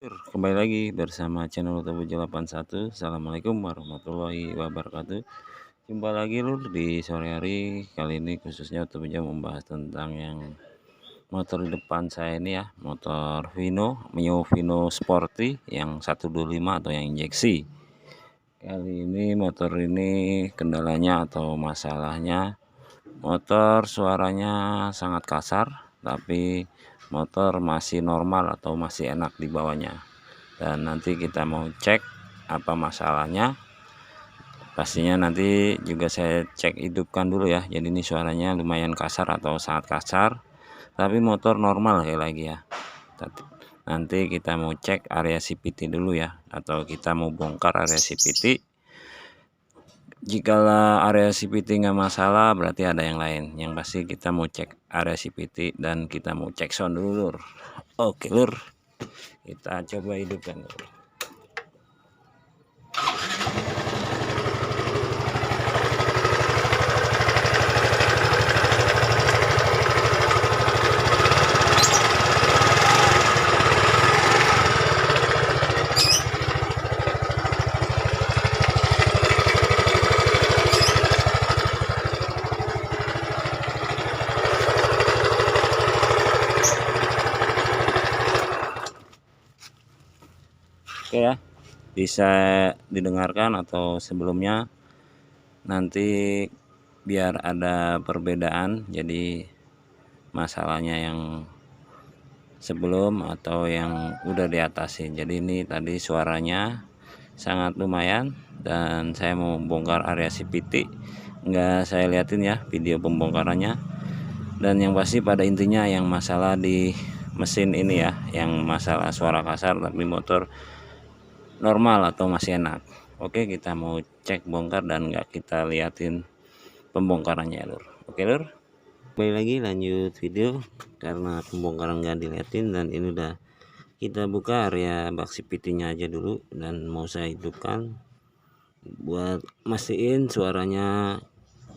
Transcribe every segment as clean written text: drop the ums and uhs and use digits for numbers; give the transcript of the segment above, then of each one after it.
Kembali lagi bersama channel Otobujo 81. Assalamualaikum warahmatullahi wabarakatuh. Jumpa lagi lur di sore hari. Kali ini khususnya Otobujo membahas tentang yang motor di depan saya ini ya, motor Mio Vino Sporty yang 125 atau yang injeksi. Kali ini motor ini kendalanya atau masalahnya, motor suaranya sangat kasar, tapi motor masih normal atau masih enak di bawahnya. Dan nanti kita mau cek apa masalahnya. Pastinya nanti juga saya cek hidupkan dulu ya. Jadi ini suaranya lumayan kasar atau sangat kasar, tapi motor normal kayak lagi ya. Nanti kita mau cek area CVT dulu ya, atau kita mau bongkar area CVT. Jika area CVT nggak masalah, berarti ada yang lain. Yang pasti kita mau cek area CVT dan kita mau cek sound dulu lur. Oke lur, kita coba hidupkan lur. Oke ya, bisa didengarkan atau sebelumnya nanti biar ada perbedaan, jadi masalahnya yang sebelum atau yang udah diatasi. Jadi ini tadi suaranya sangat lumayan dan saya mau bongkar area CVT, nggak saya liatin ya video pembongkarannya. Dan yang pasti pada intinya yang masalah di mesin ini ya, yang masalah suara kasar tapi motor normal atau masih enak. Oke, kita mau cek bongkar dan nggak kita liatin pembongkarannya lur. Oke lur, kembali lagi lanjut video karena pembongkaran nggak diliatin. Dan ini udah kita buka area bak CVT nya aja dulu dan mau saya hidupkan buat mastiin suaranya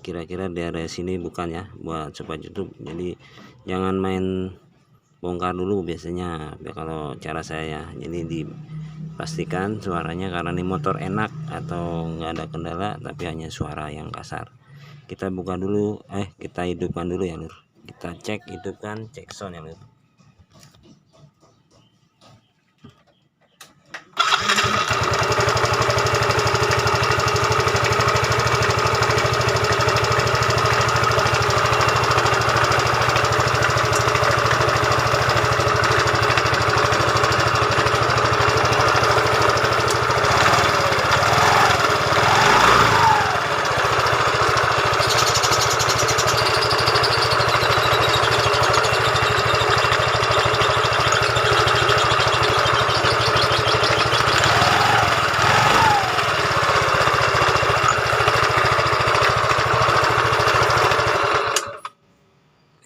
kira-kira di area sini bukan ya, buat sobat YouTube. Jadi jangan main bongkar dulu biasanya ya kalau cara saya. Jadi dipastikan suaranya, karena ini motor enak atau nggak ada kendala tapi hanya suara yang kasar. Kita buka dulu, kita hidupkan dulu ya lur. Kita cek hidupkan, cek sound ya lur.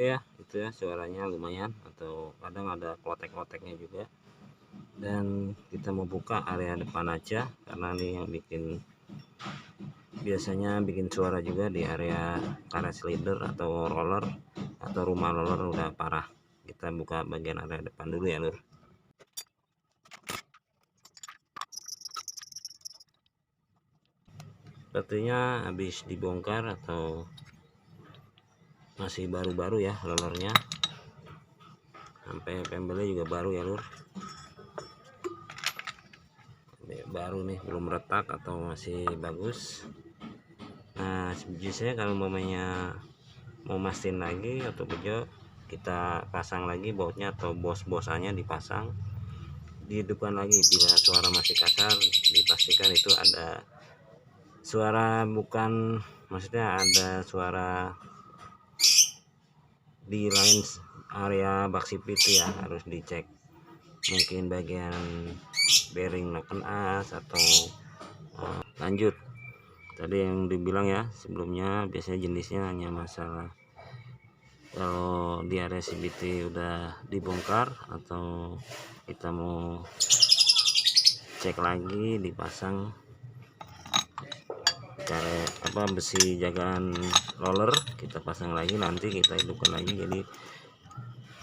Ya itu ya, suaranya lumayan atau kadang ada klotek-kloteknya juga. Dan kita mau buka area depan aja karena ini yang biasanya bikin suara juga di area karet leader atau roller atau rumah roller udah parah. Kita buka bagian area depan dulu ya lur. Sepertinya habis dibongkar atau masih baru-baru ya rollernya, sampai pembelnya juga baru ya lur. Baru nih, belum retak atau masih bagus. Nah biasanya kalau mamanya mau mastiin lagi atau bejo, kita pasang lagi bautnya atau bos-bosannya dipasang, dihidupkan lagi. Bila suara masih kasar, dipastikan itu ada suara, bukan maksudnya ada suara di lain area bak CVT ya, harus dicek. Mungkin bagian bearing neken as atau lanjut tadi yang dibilang ya sebelumnya, biasanya jenisnya hanya masalah kalau di area CVT udah dibongkar atau kita mau cek lagi, dipasang besi jagaan roller, kita pasang lagi, nanti kita hidupkan lagi. Jadi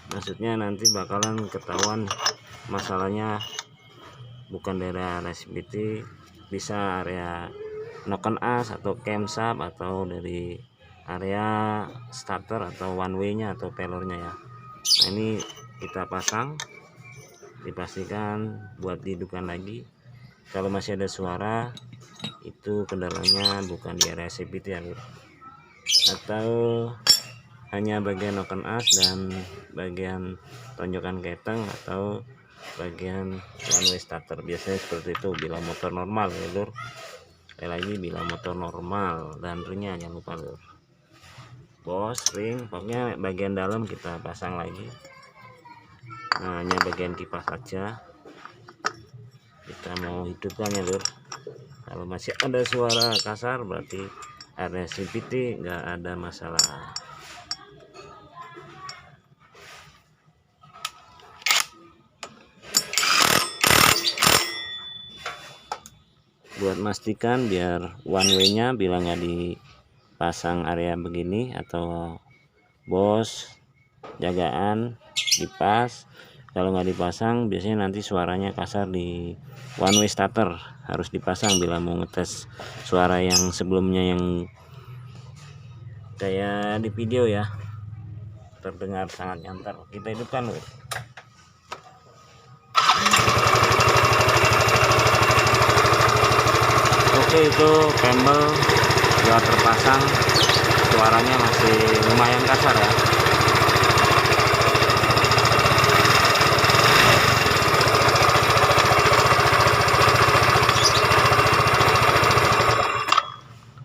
maksudnya nanti bakalan ketahuan masalahnya bukan dari area CVT, bisa area noken as atau camshaft atau dari area starter atau one way nya atau pelornya ya. Nah ini kita pasang, dipastikan buat dihidupkan lagi. Kalau masih ada suara itu kendalanya bukan di area CVT ya, atau hanya bagian noken as dan bagian tonjokan keteng atau bagian one way starter. Biasanya seperti itu bila motor normal ya lur. Sekali lagi bila motor normal dan ringnya jangan lupa lur, bos, ring, pokoknya bagian dalam kita pasang lagi. Nah hanya bagian kipas saja kita mau hidupkan ya lur. Kalau masih ada suara kasar berarti area CVT nggak ada masalah. Buat memastikan biar one way nya bila nggak dipasang area begini atau bos, jagaan, kipas, kalau nggak dipasang biasanya nanti suaranya kasar di one way starter. Harus dipasang bila mau ngetes suara yang sebelumnya yang kayak di video ya, terdengar sangat nyantar. Kita hidupkan loh. Oke, itu kabel sudah terpasang, suaranya masih lumayan kasar ya.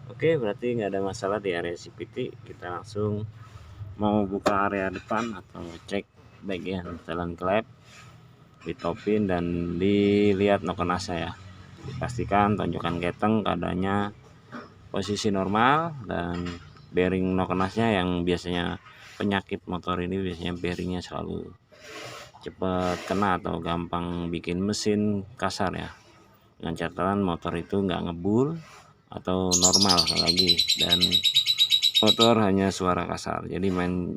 Oke, berarti nggak ada masalah di area CVT. Kita langsung mau buka area depan atau cek bagian setelan klep, ditopin dan dilihat noken as ya. Dipastikan tonjokan keteng keadaannya posisi normal dan bearing noken asnya yang biasanya penyakit motor ini biasanya bearingnya selalu cepat kena atau gampang bikin mesin kasar ya. Dengan catatan motor itu nggak ngebul atau normal lagi, dan motor hanya suara kasar. Jadi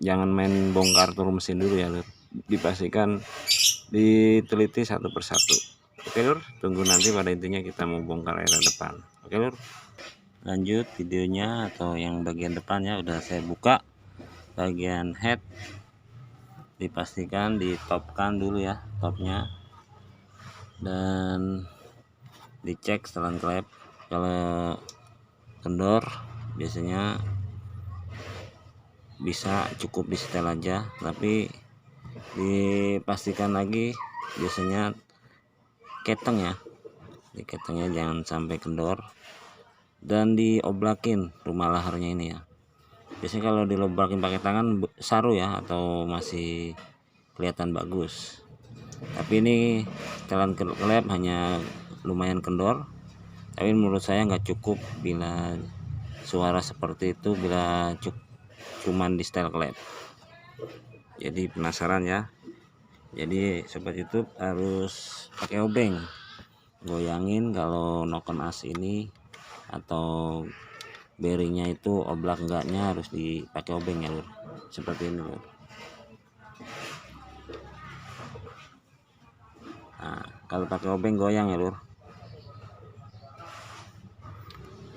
jangan main bongkar turun mesin dulu ya lur. Dipastikan diteliti satu persatu. Oke lur, tunggu nanti pada intinya kita mau bongkar area depan. Oke lur, lanjut videonya atau yang bagian depannya udah saya buka. Bagian head dipastikan ditopkan dulu ya, topnya, dan dicek setelan klep. Kalau kendor biasanya bisa cukup di setel aja, tapi dipastikan lagi biasanya keteng ya, di ketengnya jangan sampai kendor dan dioblakin rumah laharnya ini ya. Biasanya kalau diloblakin pakai tangan saru ya, atau masih kelihatan bagus, tapi ini setelan klep hanya lumayan kendor. Tapi menurut saya nggak cukup bila suara seperti itu bila cuman di setel klep. Jadi penasaran ya, jadi sobat YouTube harus pakai obeng, goyangin kalau noken as ini atau bearingnya itu oblak enggaknya harus dipakai obeng ya lur, seperti ini lur. Nah kalau pakai obeng goyang ya lur.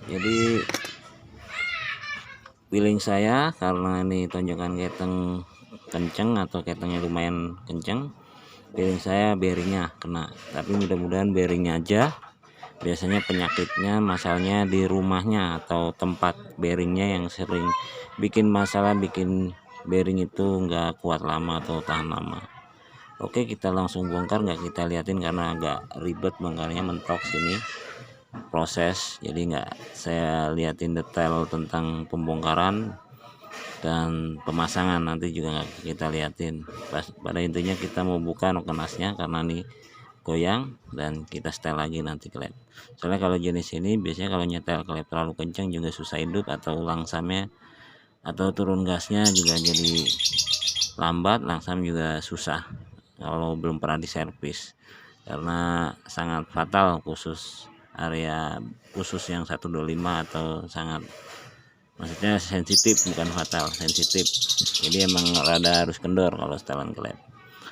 Jadi feeling saya karena ini tonjokan keteng kenceng atau ketengnya lumayan kenceng, bearing saya bearingnya kena, tapi mudah-mudahan bearingnya aja. Biasanya penyakitnya masalahnya di rumahnya atau tempat bearingnya yang sering bikin masalah, bikin bearing itu nggak kuat lama atau tahan lama. Oke, kita langsung bongkar, nggak kita liatin karena agak ribet bongkarnya, mentok sini proses, jadi nggak saya liatin detail tentang pembongkaran dan pemasangan, nanti juga nggak kita liatin. Pada intinya kita mau buka noken asnya karena nih goyang, dan kita setel lagi nanti klep. Soalnya kalau jenis ini biasanya kalau nyetel klep terlalu kencang juga susah hidup, atau langsamnya atau turun gasnya juga jadi lambat, langsam juga susah kalau belum pernah diservis, karena sangat fatal khusus area khusus yang 125 atau sangat, maksudnya sensitif, bukan fatal, sensitif. Jadi emang rada harus kendor kalau setelan klep.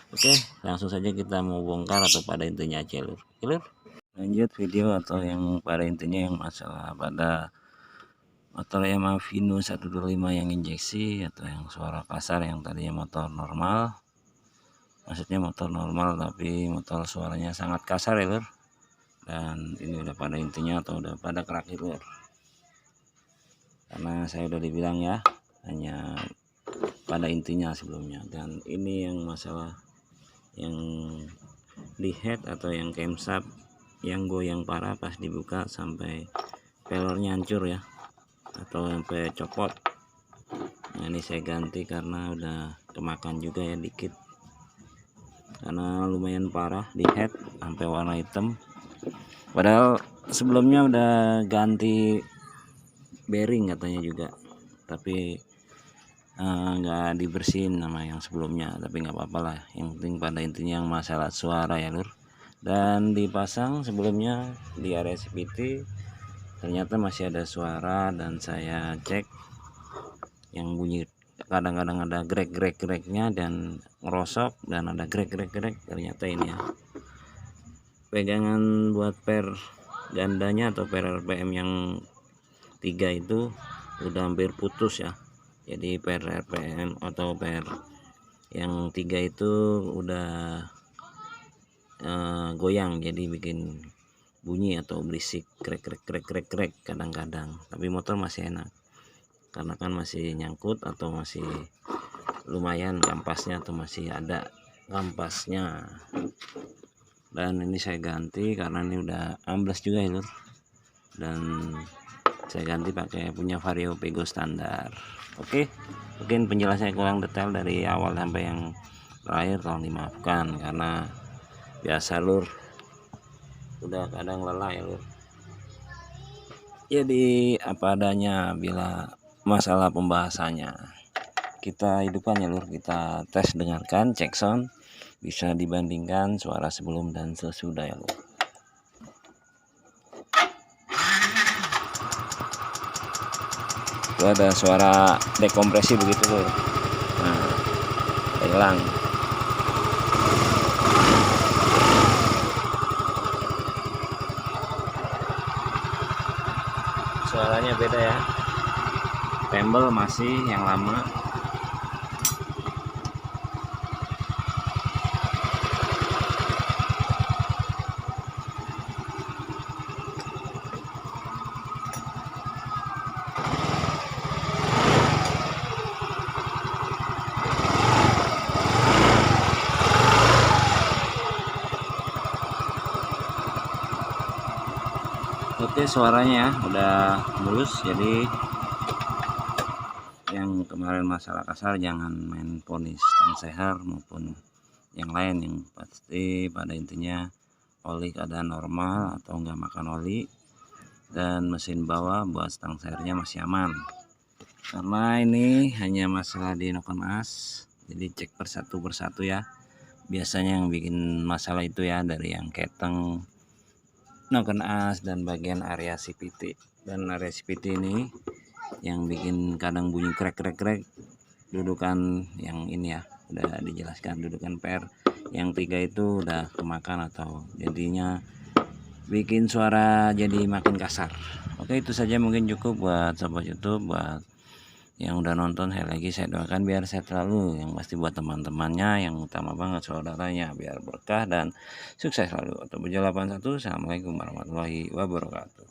Oke, langsung saja kita mau bongkar atau pada intinya aja lur. Oke, lur. Lanjut video atau yang pada intinya yang masalah pada motor Yamaha Vino 125 yang injeksi atau yang suara kasar yang tadinya motor normal. Maksudnya motor normal tapi motor suaranya sangat kasar ya lur. Dan ini udah pada intinya atau udah pada kerakit lur. Karena saya udah dibilang ya, hanya pada intinya sebelumnya. Dan ini yang masalah yang di head atau yang camshaft yang goyang parah pas dibuka sampai pelornya hancur ya, atau sampai copot. Nah ini saya ganti karena udah kemakan juga ya dikit, karena lumayan parah di head sampai warna hitam. Padahal sebelumnya udah ganti bearing katanya juga, tapi nggak dibersihin sama yang sebelumnya, tapi nggak apa-apa lah, yang penting pada intinya yang masalah suara ya lur. Dan dipasang sebelumnya di area CVT ternyata masih ada suara, dan saya cek yang bunyi kadang-kadang ada grek-grek-greknya dan ngerosok, dan ada grek-grek-grek. Ternyata ini ya pegangan buat per gandanya atau per RPM yang 3 itu udah hampir putus ya. Jadi per RPM atau per yang 3 itu udah goyang, jadi bikin bunyi atau berisik krek krek krek krek krek kadang-kadang. Tapi motor masih enak karena kan masih nyangkut atau masih lumayan kampasnya, atau masih ada kampasnya. Dan ini saya ganti karena ini udah ambles juga ya lur, dan saya ganti pakai punya Vario Pego standar. Oke, mungkin penjelasannya kurang detail dari awal sampai yang terakhir, tolong dimaafkan karena biasa lur, udah kadang lelah ya lur. Jadi apa adanya bila masalah pembahasannya kita hidupkan ya lur, kita tes dengarkan, cek sound, bisa dibandingkan suara sebelum dan sesudah ya lur. Itu ada suara dekompresi begitu lur. Nah, hilang. Suaranya beda ya. Tembel masih yang lama. Oke, suaranya udah mulus. Jadi yang kemarin masalah kasar jangan main ponis tang seher maupun yang lain, yang pasti pada intinya oli keadaan normal atau enggak makan oli, dan mesin bawah buat stang sehernya masih aman. Karena ini hanya masalah di noken as, jadi cek persatu ya. Biasanya yang bikin masalah itu ya dari yang keteng, noken as, dan bagian area CVT. Dan area CVT ini yang bikin kadang bunyi krek krek krek, dudukan yang ini ya udah dijelaskan, dudukan per yang 3 itu udah kemakan atau jadinya bikin suara jadi makin kasar. Oke, itu saja mungkin cukup buat sobat YouTube. Buat yang udah nonton, saya doakan biar sehat selalu, yang pasti buat teman-temannya, yang utama banget saudaranya, biar berkah dan sukses selalu. Atau 81. Assalamualaikum warahmatullahi wabarakatuh.